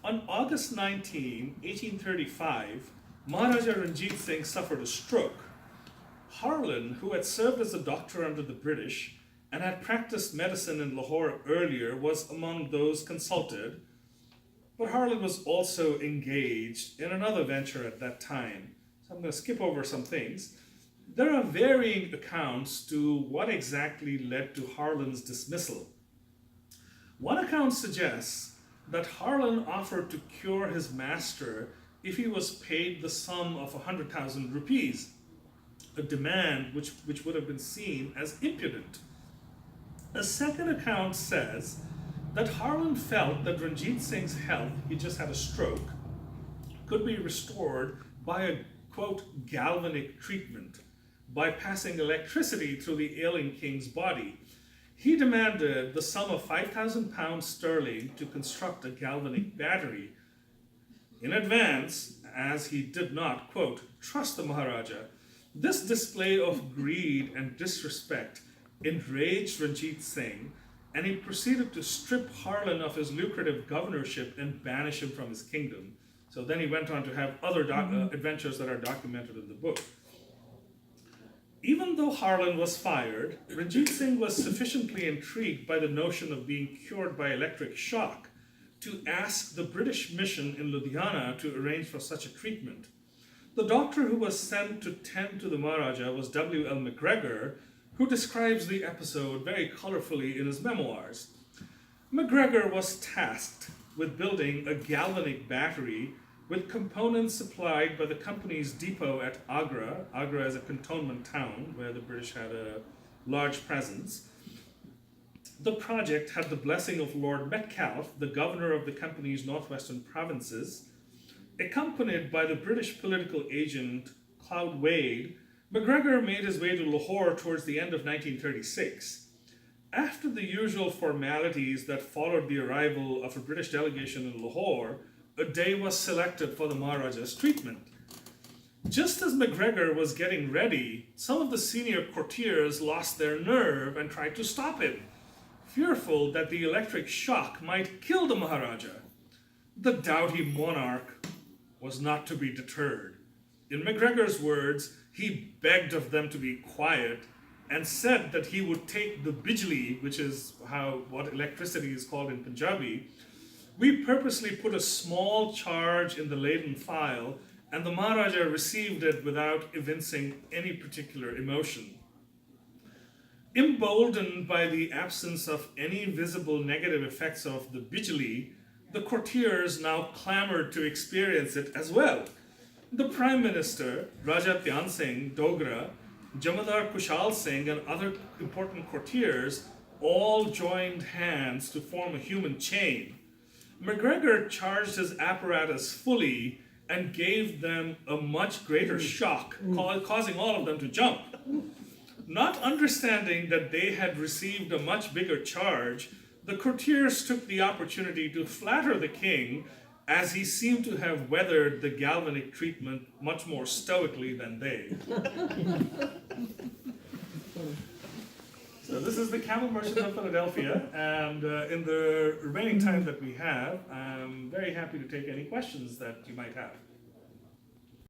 On August 19, 1835, Maharaja Ranjit Singh suffered a stroke. Harlan, who had served as a doctor under the British and had practiced medicine in Lahore earlier, was among those consulted, but Harlan was also engaged in another venture at that time. So I'm going to skip over some things. There are varying accounts to what exactly led to Harlan's dismissal. One account suggests that Harlan offered to cure his master if he was paid the sum of 100,000 rupees, a demand which would have been seen as impudent. A second account says that Harlan felt that Ranjit Singh's health, he just had a stroke, could be restored by a, quote, galvanic treatment, by passing electricity through the ailing king's body. He demanded the sum of 5,000 pounds sterling to construct a galvanic battery. In advance, as he did not, quote, trust the Maharaja. This display of greed and disrespect enraged Ranjit Singh, and he proceeded to strip Harlan of his lucrative governorship and banish him from his kingdom. So then he went on to have other adventures that are documented in the book. Even though Harlan was fired, Ranjit Singh was sufficiently intrigued by the notion of being cured by electric shock to ask the British mission in Ludhiana to arrange for such a treatment. The doctor who was sent to tend to the Maharaja was W.L. MacGregor, who describes the episode very colorfully in his memoirs. MacGregor was tasked with building a galvanic battery with components supplied by the company's depot at Agra. Agra is a cantonment town where the British had a large presence. The project had the blessing of Lord Metcalfe, the governor of the company's northwestern provinces. Accompanied by the British political agent Cloud Wade, MacGregor made his way to Lahore towards the end of 1936. After the usual formalities that followed the arrival of a British delegation in Lahore, a day was selected for the Maharaja's treatment. Just as MacGregor was getting ready, some of the senior courtiers lost their nerve and tried to stop him, fearful that the electric shock might kill the Maharaja. The doughty monarch was not to be deterred. In MacGregor's words, he begged of them to be quiet and said that he would take the bijli, which is what electricity is called in Punjabi. We purposely put a small charge in the laden file, and the Maharaja received it without evincing any particular emotion. Emboldened by the absence of any visible negative effects of the bijli, the courtiers now clamored to experience it as well. The Prime Minister, Raja Dhyan Singh Dogra, Jamadar Kushal Singh, and other important courtiers all joined hands to form a human chain. MacGregor charged his apparatus fully and gave them a much greater shock, causing all of them to jump. Not understanding that they had received a much bigger charge, the courtiers took the opportunity to flatter the king, as he seemed to have weathered the galvanic treatment much more stoically than they. So this is the Camel Merchant of Philadelphia, and in the remaining time that we have, I'm very happy to take any questions that you might have.